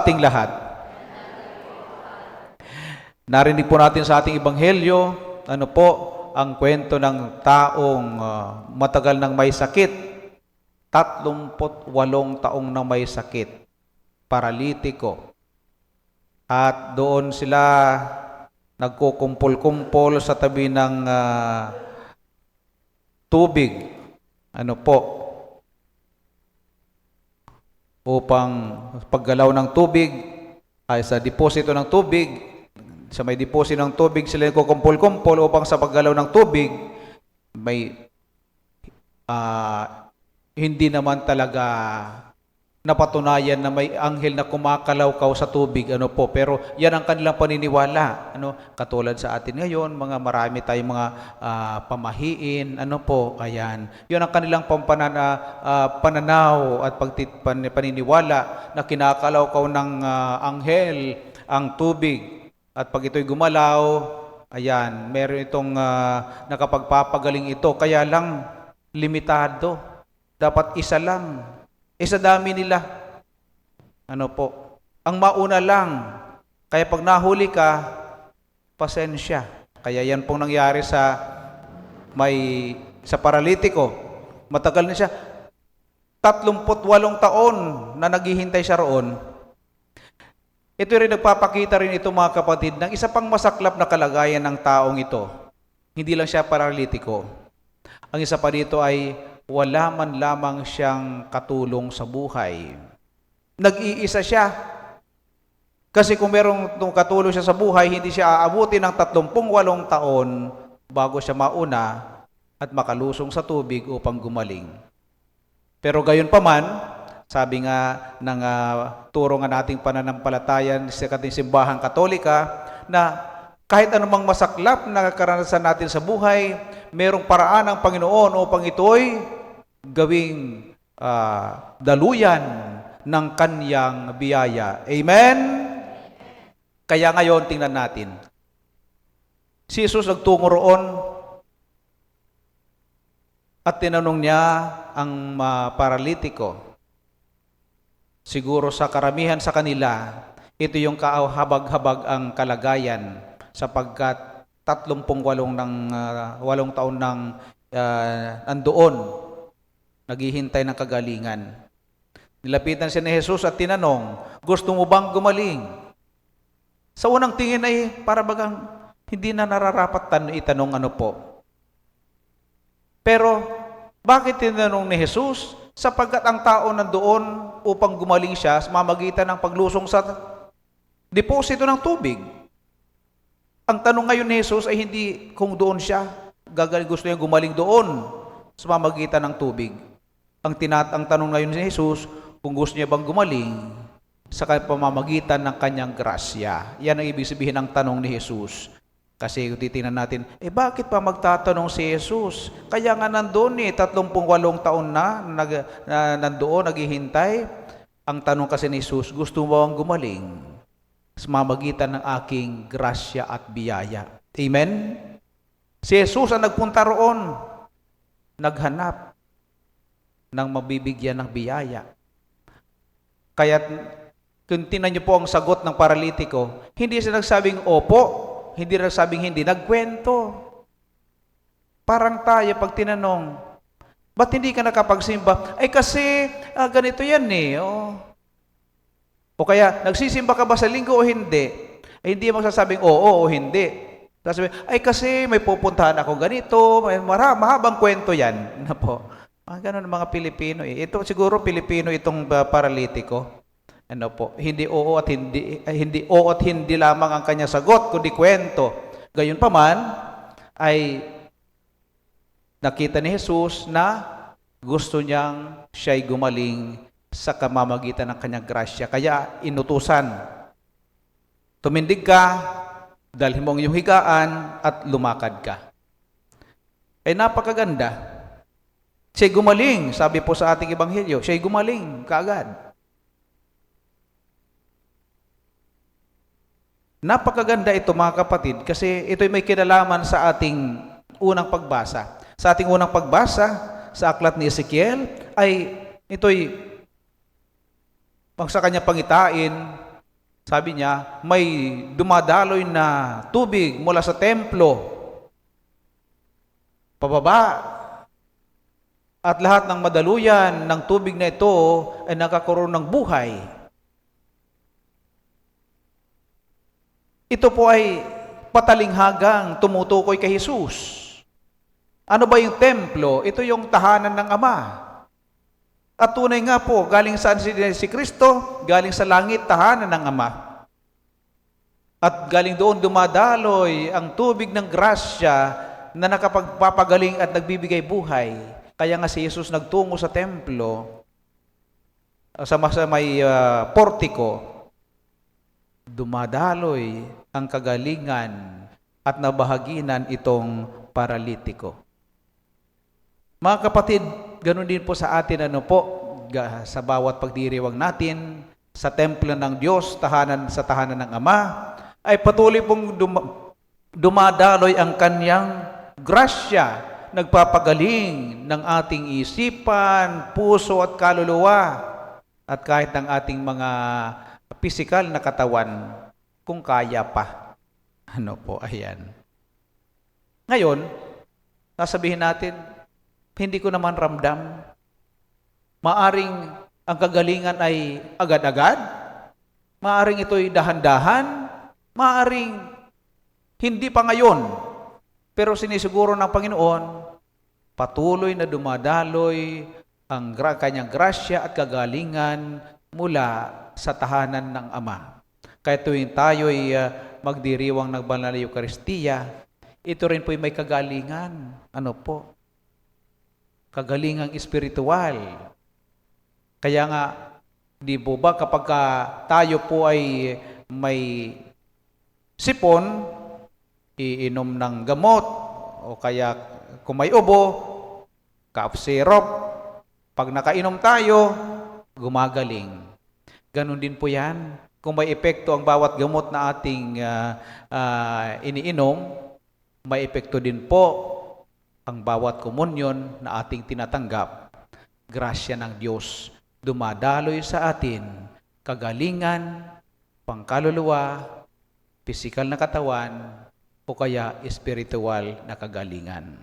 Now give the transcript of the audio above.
Ating lahat. Narinig po natin sa ating ebanghelyo, ano po, ang kwento ng taong matagal nang may sakit, 38 taong nang may sakit, paralitiko. At doon sila nagkukumpol-kumpol sa tabi ng tubig, ano po, upang paggalaw ng tubig ay sa deposito ng tubig, sa may deposito ng tubig sila nagkukumpol-kumpol upang sa paggalaw ng tubig may hindi naman talaga napatunayan na may anghel na kumakalaw-kaw sa tubig, ano po, pero yan ang kanilang paniniwala, ano, katulad sa atin ngayon, mga marami tayong mga pamahiin, ano po, ayan, yun ang kanilang pananaw at paniniwala na kinakalaw-kaw ng anghel ang tubig, at pag ito'y gumalaw, ayan, meron itong nakapagpapagaling ito, kaya lang limitado, dapat isa lang. Sa dami nila, ano po, ang mauna lang. Kaya pag nahuli ka, pasensya. Kaya yan pong nangyari sa paralitiko. Matagal na siya, 38 taon na naghihintay siya roon. Ito rin nagpapakita rin ito, mga kapatid, ng isa pang masaklap na kalagayan ng taong ito. Hindi lang siya paralitiko. Ang isa pa dito ay wala man lamang siyang katulong sa buhay. Nag-iisa siya. Kasi kung merong katulong siya sa buhay, hindi siya aabuti ng 38 taon bago siya mauna at makalusong sa tubig upang gumaling. Pero gayon pa man, sabi nga ng turo nga nating pananampalatayan sa ating simbahang Katolika, na kahit anumang masaklap na karanasan natin sa buhay, merong paraan ng Panginoon upang ito'y gawing daluyan ng Kanyang biyaya. Amen? Kaya ngayon, tingnan natin. Si Jesus nagtungo roon at tinanong niya ang paralitiko. Siguro sa karamihan sa kanila, ito yung kahabag-habag ang kalagayan sapagkat 38 taon nang andoon, naghihintay ng kagalingan. Nilapitan siya ni Jesus at tinanong, gusto mo bang gumaling? Sa unang tingin ay para bagang hindi na nararapat itanong ano po. Pero bakit tinanong ni Jesus? Sapagkat ang tao nandoon upang gumaling siya sa mamagitan ng paglusong sa deposito ng tubig. Ang tanong ngayon ni Jesus ay hindi kung doon siya, gusto niya gumaling doon sa mamagitan ng tubig. Ang tanong ngayon ni Jesus, kung gusto niya bang gumaling sa pamamagitan ng kanyang grasya. Yan ang ibig sabihin ng tanong ni Jesus. Kasi kung titingnan natin, bakit pa magtatanong si Jesus? Kaya nga nandoon 38 taon na nandoon, naghihintay. Ang tanong kasi ni Jesus, gusto mo bang gumaling sa mamagitan ng aking grasya at biyaya? Amen? Si Jesus ang nagpunta roon, naghanap ng mabibigyan ng biyaya. Kaya kung tingnan niyo po ang sagot ng paralitiko, hindi siya nagsabing opo, hindi nagsabing hindi, nagkwento. Parang tayo pag tinanong, ba't hindi ka nakapagsimba? Ay kasi ganito yan oh. O kaya, nagsisimba ka ba sa linggo o hindi? Ay hindi magsasabing oo o hindi. Sabi, ay kasi may pupuntahan ako ganito, mahabang kwento yan. Na po. Ganun ang mga Pilipino Ito siguro Pilipino itong paralitiko. Ano po? Hindi oo at hindi lamang ang kanya sagot, kundi kwento. Gayon pa man ay nakita ni Jesus na gusto niyang siya'y gumaling sa kamamagitan ng kanyang grasya. Kaya inutusan, tumindig ka, dalhin mo ang iyong higaan at lumakad ka. Ay napakaganda. Siya'y gumaling, sabi po sa ating ebanghelyo, siya'y gumaling kaagad. Napakaganda ito, mga kapatid, kasi ito'y may kinalaman sa ating unang pagbasa. Sa ating unang pagbasa, sa aklat ni Ezekiel, ay ito'y sa kanyang pangitain, Sabi niya, may dumadaloy na tubig mula sa templo, pababa, at lahat ng madaluyan ng tubig na ito ay nakakaroon ng buhay. Ito po ay patalinghagang tumutukoy kay Jesus. Ano ba yung templo? Ito yung tahanan ng Ama. At tunay nga po, galing saan si Kristo? Galing sa langit, tahanan ng Ama. At galing doon dumadaloy ang tubig ng grasya na nakapagpapagaling at nagbibigay buhay. Kaya nga si Jesus nagtungo sa templo, sa may portiko, dumadaloy ang kagalingan at nabahaginan itong paralitiko. Mga kapatid, ganun din po sa atin sa bawat pagdiriwang natin sa templo ng Diyos, sa tahanan ng Ama, ay patuloy pong dumadaloy ang kanyang grasya, nagpapagaling ng ating isipan, puso at kaluluwa, at kahit ng ating mga pisikal na katawan, kung kaya pa. Ayan. Ngayon, sasabihin natin, hindi ko naman ramdam. Maaring ang kagalingan ay agad-agad, maaring ito'y dahan-dahan, maaring hindi pa ngayon, pero sinisiguro ng Panginoon, patuloy na dumadaloy ang kanyang grasya at kagalingan mula sa tahanan ng Ama. Kaya tuwing tayo'y magdiriwang ng banal na Eucharistia, ito rin po'y may kagalingan. Kagalingang espiritual. Kaya nga, di po ba kapag tayo po ay may sipon, iinom ng gamot, o kaya kung may ubo, cough syrup, pag nakainom tayo, gumagaling. Ganon din po yan. Kung may epekto ang bawat gamot na ating iniinom, may epekto din po ang bawat komunyon na ating tinatanggap. Grasya ng Diyos dumadaloy sa atin, kagalingan, pangkaluluwa, pisikal na katawan, o kaya espiritual na kagalingan.